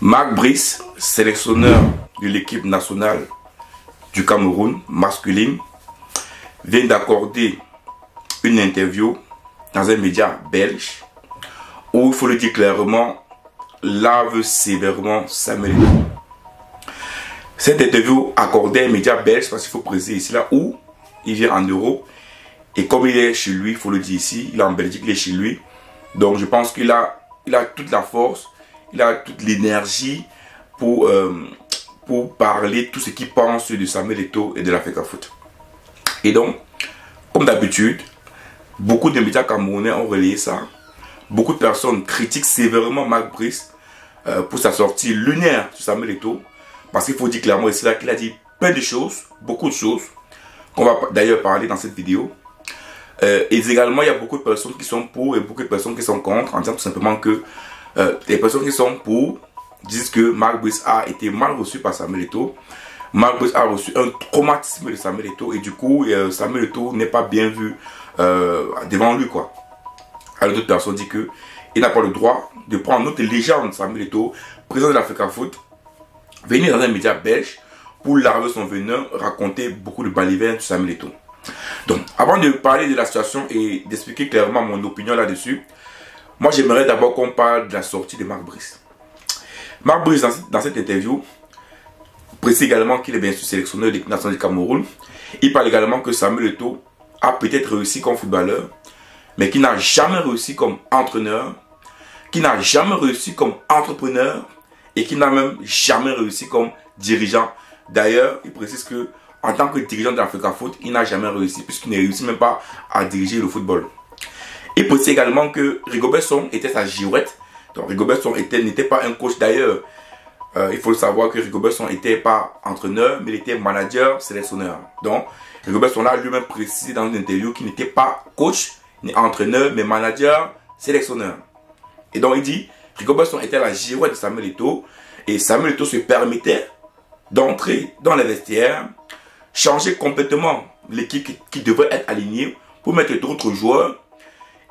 Marc Brice, sélectionneur de l'équipe nationale du Cameroun masculine, vient d'accorder une interview dans un média belge où, il faut le dire clairement, lave sévèrement Samuel Eto'o. Cette interview accordée à un média belge, parce qu'il faut préciser ici là où il vient en Europe, et comme il est chez lui, il faut le dire ici, il est en Belgique, il est chez lui. Donc je pense qu'il a toute la force, il a toute l'énergie pour parler tout ce qu'il pense de Samuel Eto'o et de l'Africafoot. Et donc, comme d'habitude, beaucoup de médias camerounais ont relayé ça. Beaucoup de personnes critiquent sévèrement Marc Brice pour sa sortie lunaire sur Samuel Eto'o. Parce qu'il faut dire clairement ici là qu'il a dit plein de choses, beaucoup de choses, qu'on va d'ailleurs parler dans cette vidéo. Et également, il y a beaucoup de personnes qui sont pour et beaucoup de personnes qui sont contre, en disant tout simplement que les personnes qui sont pour disent que Marc Brice a été mal reçu par Samuel Eto'o. Marc Brice a reçu un traumatisme de Samuel Eto'o et du coup, Samuel Eto'o n'est pas bien vu devant lui, quoi. Alors d'autres personnes disent qu'il n'a pas le droit de prendre notre légende Samuel Eto'o, président de l'Africafoot, venir dans un média belge pour laver son venin, raconter beaucoup de balivernes sur Samuel Eto'o. Donc, avant de parler de la situation et d'expliquer clairement mon opinion là-dessus, moi j'aimerais d'abord qu'on parle de la sortie de Marc Brice. Marc Brice, dans cette interview, précise également qu'il est bien sûr sélectionneur de l'équipe nationale du Cameroun. Il parle également que Samuel Eto'o a peut-être réussi comme footballeur, mais qu'il n'a jamais réussi comme entraîneur, qu'il n'a jamais réussi comme entrepreneur et qu'il n'a même jamais réussi comme dirigeant. D'ailleurs, il précise que en tant que dirigeant de l'Africafoot, il n'a jamais réussi puisqu'il ne réussit même pas à diriger le football. Il précise également que Rigobert Song était sa girouette. Donc Rigobert Song n'était pas un coach d'ailleurs. Il faut le savoir que Rigobert Song n'était pas entraîneur, mais il était manager, sélectionneur. Donc Rigobert Song a lui-même précisé dans une interview qu'il n'était pas coach, ni entraîneur, mais manager, sélectionneur. Et donc il dit, Rigobert Song était la girouette de Samuel Eto'o, et Samuel Eto'o se permettait d'entrer dans les vestiaires, changer complètement l'équipe qui devrait être alignée pour mettre d'autres joueurs,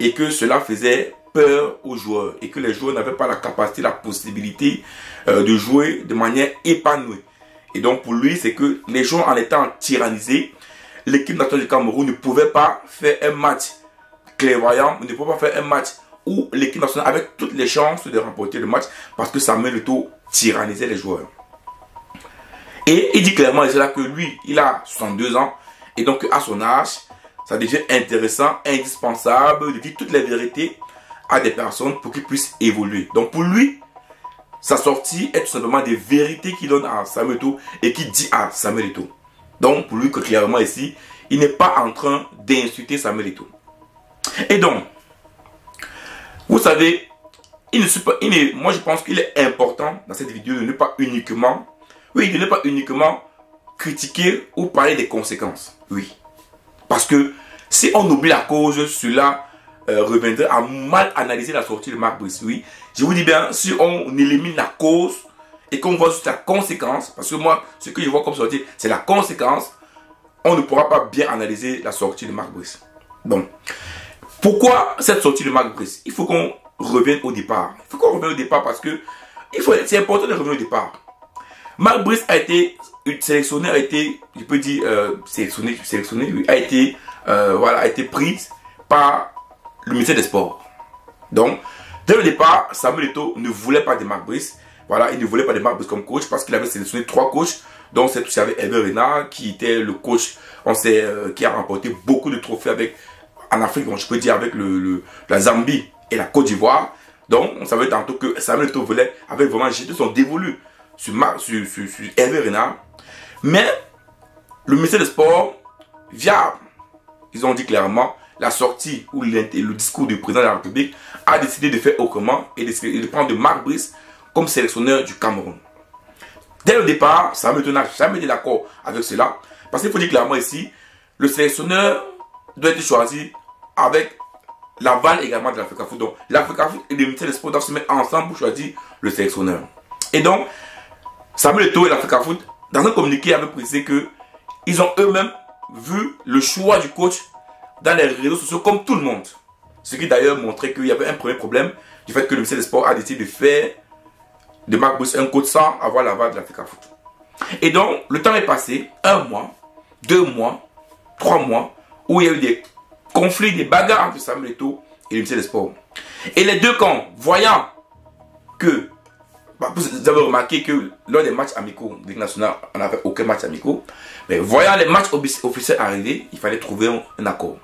et que cela faisait peur aux joueurs, et que les joueurs n'avaient pas la capacité, la possibilité de jouer de manière épanouie. Et donc pour lui, c'est que les joueurs en étant tyrannisés, l'équipe nationale du Cameroun ne pouvait pas faire un match clairvoyant, ne pouvait pas faire un match où l'équipe nationale avait toutes les chances de remporter le match parce que Samuel Eto'o tyrannisait les joueurs. Et il dit clairement là que lui, il a 62 ans et donc à son âge, ça devient intéressant, indispensable de dire toutes les vérités à des personnes pour qu'ils puissent évoluer. Donc pour lui, sa sortie est tout simplement des vérités qu'il donne à Samuel Eto'o et qu'il dit à Samuel Eto'o. Donc pour lui, clairement ici, il n'est pas en train d'insulter Samuel Eto'o. Et donc, vous savez, moi je pense qu'il est important dans cette vidéo de ne pas uniquement, critiquer ou parler des conséquences. Oui. Parce que si on oublie la cause, cela reviendrait à mal analyser la sortie de Marc Brice. Oui. Je vous dis bien, si on élimine la cause et qu'on voit juste la conséquence, parce que moi, ce que je vois comme sortie, c'est la conséquence, on ne pourra pas bien analyser la sortie de Marc Brice. Donc, pourquoi cette sortie de Marc Brice? Il faut qu'on revienne au départ. Il faut qu'on revienne au départ parce que c'est important de revenir au départ. Marc Brice a été sélectionné, a été pris par le ministère des Sports. Donc, dès le départ, Samuel Eto'o ne voulait pas de Marc Brice. Voilà, il ne voulait pas de Marc Brice comme coach parce qu'il avait sélectionné 3 coachs. Donc, c'est avec Hervé Renard qui était le coach, qui a remporté beaucoup de trophées en Afrique, je peux dire avec la Zambie et la Côte d'Ivoire. Donc, on savait tantôt que Samuel Eto'o avait vraiment jeté son dévolu sur Hervé Renard. Mais le ministère des Sports, ils ont dit clairement, la sortie ou le discours du président de la République a décidé de faire autrement et de prendre Marc Brice comme sélectionneur du Cameroun. Dès le départ, Samuel Eto'o n'a jamais été d'accord avec cela. Parce qu'il faut dire clairement ici, le sélectionneur doit être choisi avec l'aval également de l'Africafoot. Donc l'Africafoot et le ministère des Sports doivent se mettre ensemble pour choisir le sélectionneur. Et donc, Samuel Eto'o et l'Africafoot, dans un communiqué, avaient précisé qu'ils ont eux-mêmes vu le choix du coach dans les réseaux sociaux comme tout le monde. Ce qui d'ailleurs montrait qu'il y avait un premier problème du fait que le ministère des Sports a décidé de faire de Marc Brice un coach sans avoir l'aval de l'Africa Foot. Et donc, le temps est passé, 1 mois, 2 mois, 3 mois, où il y a eu des conflits, des bagarres entre Samuel Eto'o et le ministère des Sports. Et les deux camps, voyant que, vous avez remarqué que lors des matchs amicaux de Ligue nationale, on n'avait aucun match amicaux, mais voyant les matchs officiels arriver, il fallait trouver un accord.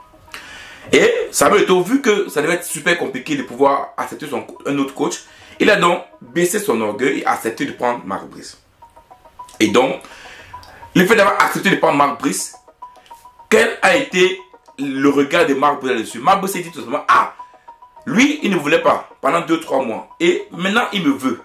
Et Samuel Eto'o, vu que ça devait être super compliqué de pouvoir accepter un autre coach, il a donc baissé son orgueil et accepté de prendre Marc Brice. Et donc, le fait d'avoir accepté de prendre Marc Brice, quel a été le regard de Marc Brice là-dessus? Marc Brice s'est dit tout simplement, ah, lui, il ne voulait pas pendant 2-3 mois. Et maintenant, il me veut.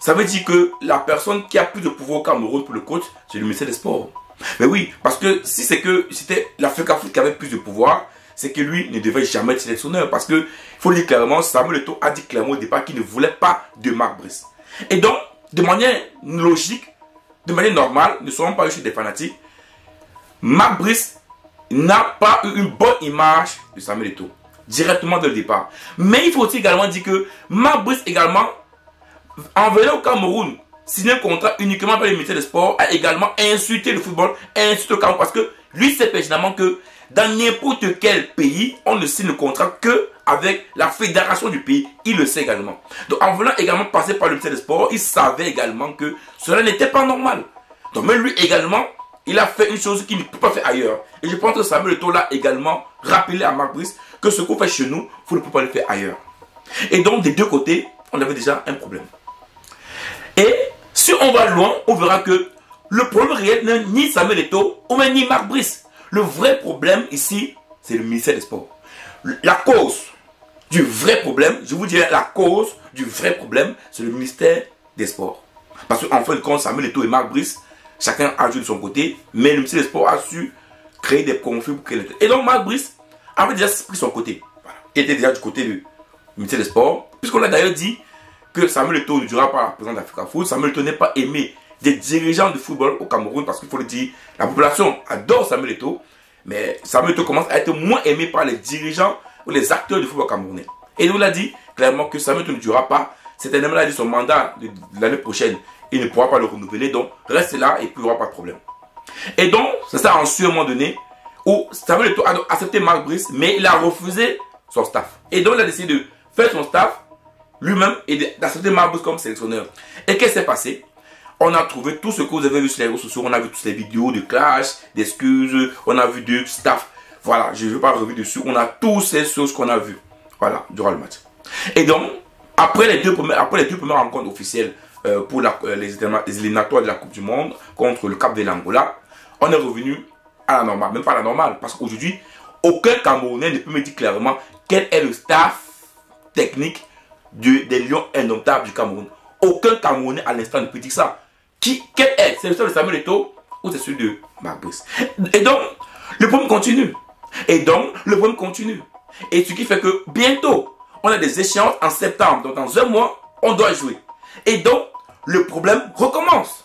Ça veut dire que la personne qui a plus de pouvoir au Cameroun pour le coach, c'est le ministère des Sports. Mais oui, parce que si c'est que c'était l'Africa Foot qui avait plus de pouvoir, c'est que lui ne devait jamais être sélectionneur. Parce que, il faut le dire clairement, Samuel Eto'o a dit clairement au départ qu'il ne voulait pas de Marc Brice. Et donc, de manière logique, de manière normale, ne serons pas juste des fanatiques, Marc Brice n'a pas eu une bonne image de Samuel Eto'o, directement dès le départ. Mais il faut aussi également dire que Marc Brice également, en venant au Cameroun, signer un contrat uniquement avec le ministère des Sports, a également insulté le football, insulté le Cameroun, parce que lui sait pertinemment que dans n'importe quel pays, on ne signe le contrat que avec la fédération du pays. Il le sait également. Donc en venant également passer par le ministère des Sports, il savait également que cela n'était pas normal. Donc même lui également, il a fait une chose qu'il ne peut pas faire ailleurs. Et je pense que Samuel Eto'o l'a également rappelé à Marc Brice que ce qu'on fait chez nous, vous ne pouvez pas le faire ailleurs. Et donc des deux côtés, on avait déjà un problème. Et si on va loin, on verra que le problème réel n'est ni Samuel Eto'o ou même ni Marc Brice. Le vrai problème ici, c'est le ministère des Sports. La cause du vrai problème, je vous dirais la cause du vrai problème, c'est le ministère des Sports. Parce qu'en fin de compte, Samuel Eto'o et Marc Brice, chacun a joué de son côté, mais le ministère des Sports a su créer des conflits pour qu'elle était. Et donc Marc Brice avait déjà pris son côté. Voilà. Il était déjà du côté du ministère des Sports, puisqu'on a d'ailleurs dit que Samuel Eto'o ne durera pas la présidence d'Africa Foot. Samuel Eto'o n'est pas aimé des dirigeants de football au Cameroun, parce qu'il faut le dire, la population adore Samuel Eto'o, mais Samuel Eto'o commence à être moins aimé par les dirigeants ou les acteurs du football camerounais. Et il nous l'a dit clairement que Samuel Eto'o ne durera pas. Cet élément a dit son mandat de l'année prochaine, il ne pourra pas le renouveler, donc reste là et puis il n'y aura pas de problème. Et donc, c'est ça en su un moment donné, où Samuel Eto'o a accepté Marc Brice, mais il a refusé son staff. Et donc il a décidé de faire son staff lui-même et d'accepter Marc Brice comme sélectionneur. Et qu'est-ce qui s'est passé? On a trouvé tout ce que vous avez vu sur les réseaux sociaux, on a vu toutes les vidéos de clash, d'excuses, on a vu du staff. Voilà, je ne vais pas revenir dessus, on a toutes ces choses qu'on a vues. Voilà, durant le match. Et donc, après les deux premières rencontres officielles pour les éliminatoires de la Coupe du Monde contre le Cap de l'Angola, on est revenu à la normale, même pas à la normale, parce qu'aujourd'hui, aucun Camerounais ne peut me dire clairement quel est le staff technique des Lions indomptables du Cameroun. Aucun Camerounais à l'instant ne peut dire ça. Quel est? C'est celui de Samuel Eto'o ou c'est celui de Marc Brice? Et donc, le problème continue. Et ce qui fait que bientôt, on a des échéances en septembre. Donc dans un mois, on doit jouer. Et donc, le problème recommence.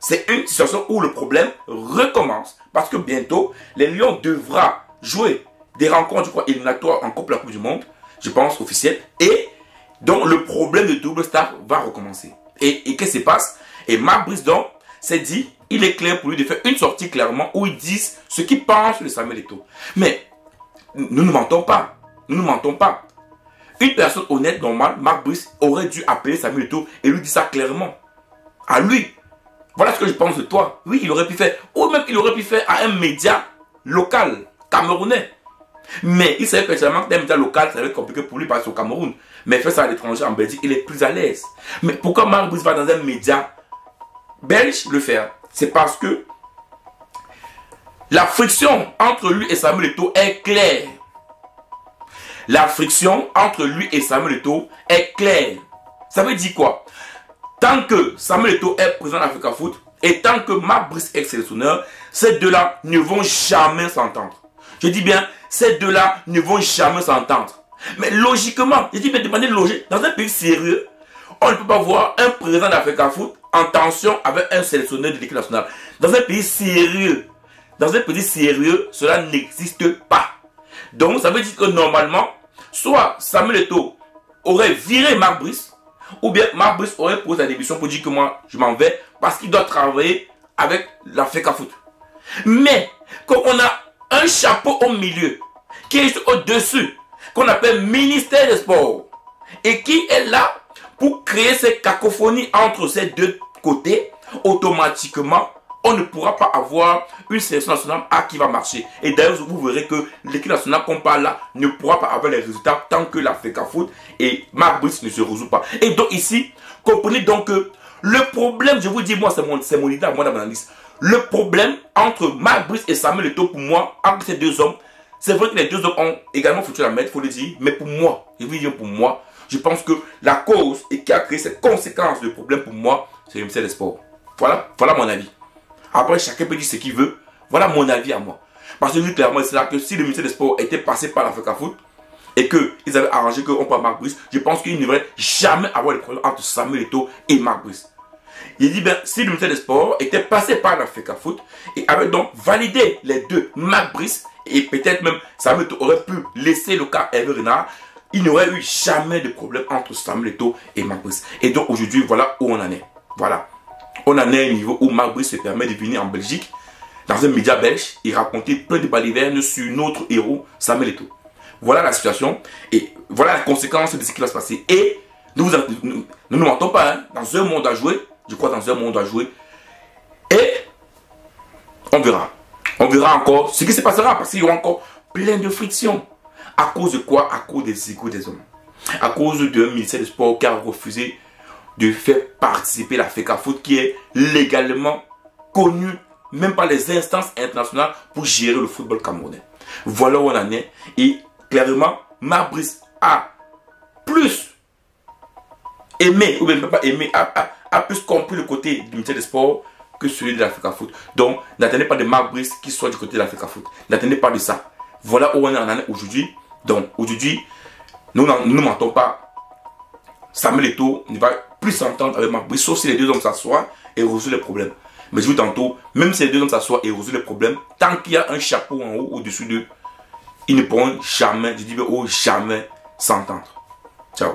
C'est une situation où le problème recommence. Parce que bientôt, les Lions devront jouer des rencontres, je crois, éliminatoires en Coupe de la Coupe du Monde. Je pense officielle. Et donc, le problème de double staff va recommencer. Et qu'est-ce qui se passe? Et Marc Brice, donc, s'est dit, il est clair pour lui de faire une sortie clairement où ils disent ce qu'ils pensent de Samuel Eto'o. Mais, nous ne mentons pas. Une personne honnête, normale, Marc Brice, aurait dû appeler Samuel Eto'o et lui dire ça clairement. À lui. Voilà ce que je pense de toi. Oui, il aurait pu faire. Ou même il aurait pu faire à un média local, camerounais. Mais il savait personnellement que d'un média local, ça va être compliqué pour lui parce qu'au Cameroun. Mais faire ça à l'étranger, en Belgique, il est plus à l'aise. Mais pourquoi Marc Brice va dans un média belge le faire? C'est parce que la friction entre lui et Samuel Eto'o est claire. La friction entre lui et Samuel Eto'o est claire. Ça veut dire quoi? Tant que Samuel Eto'o est président d'Africa Foot et tant que Marc Brice est sélectionneur, ces deux-là ne vont jamais s'entendre. Je dis bien, ces deux-là ne vont jamais s'entendre. Mais logiquement, je dis bien de manière logique, dans un pays sérieux, on ne peut pas voir un président d'Africa Foot en tension avec un sélectionneur de l'équipe nationale. Dans un pays sérieux, cela n'existe pas. Donc, ça veut dire que normalement, soit Samuel Eto'o aurait viré Marc Brice, ou bien Marc Brice aurait posé la démission pour dire que moi, je m'en vais parce qu'il doit travailler avec la FECAFOOT. Mais, quand on a un chapeau au milieu, qui est au-dessus, qu'on appelle ministère des Sports, et qui est là pour créer ces cacophonies entre ces deux côtés, automatiquement, on ne pourra pas avoir une sélection nationale A qui va marcher. Et d'ailleurs, vous verrez que l'équipe nationale qu'on parle là ne pourra pas avoir les résultats tant que la FECAFOOT et Marc Brice ne se résout pas. Et donc ici, comprenez donc que le problème, je vous dis, moi, c'est mon idée, moi, dans mon analyse. Le problème entre Marc Brice et Samuel Eto'o, pour moi, entre ces deux hommes, c'est vrai que les deux hommes ont également foutu la mettre, il faut le dire, mais pour moi, je veux dire pour moi, je pense que la cause et qui a créé ces conséquences de problème pour moi, c'est le ministère des Sports. Voilà mon avis. Après, chacun peut dire ce qu'il veut. Voilà mon avis à moi. Parce que clairement, c'est là que si le ministère des Sports était passé par la FECAFOOT et qu'ils avaient arrangé qu'on parle Marc Brice, je pense qu'il ne devrait jamais avoir de problème entre Samuel Eto'o et Marc Brice. Il dit bien, si le ministère des Sports était passé par la FECAFOOT et avait donc validé les deux, Marc Brice et peut-être même Samuel Eto'o aurait pu laisser le cas Hervé Renard, il n'y aurait eu jamais de problème entre Samuel Eto'o et Marc Brice. Et donc aujourd'hui, voilà où on en est. Voilà. On en est à un niveau où Marc Brice se permet de venir en Belgique, dans un média belge, et raconter plein de balivernes sur notre héros, Samuel Eto'o. Voilà la situation, et voilà la conséquence de ce qui va se passer. Et nous ne mentons pas, hein, dans un monde à jouer, je crois dans un monde à jouer, et on verra. On verra encore ce qui se passera, parce qu'il y aura encore plein de frictions. À cause de quoi? À cause des égos des hommes. À cause d'un ministère des Sports qui a refusé de faire participer la FECAFOOT qui est légalement connue, même par les instances internationales, pour gérer le football camerounais. Voilà où on en est. Et clairement, Marc Brice a plus aimé, ou bien pas aimé, a plus compris le côté du ministère des Sports que celui de la FECAFOOT. Donc, n'attendez pas de Marc Brice qui soit du côté de la FECAFOOT. N'attendez pas de ça. Voilà où on en est aujourd'hui. Donc, aujourd'hui, nous ne mentons pas. Samuel Eto'o ne va plus s'entendre avec Marc Brice, sauf si les deux hommes s'assoient et résolvent les problèmes. Mais je vous dis tantôt, même si les deux hommes s'assoient et résolvent les problèmes, tant qu'il y a un chapeau en haut, au-dessus d'eux, ils ne pourront jamais, je dis bien jamais s'entendre. Ciao.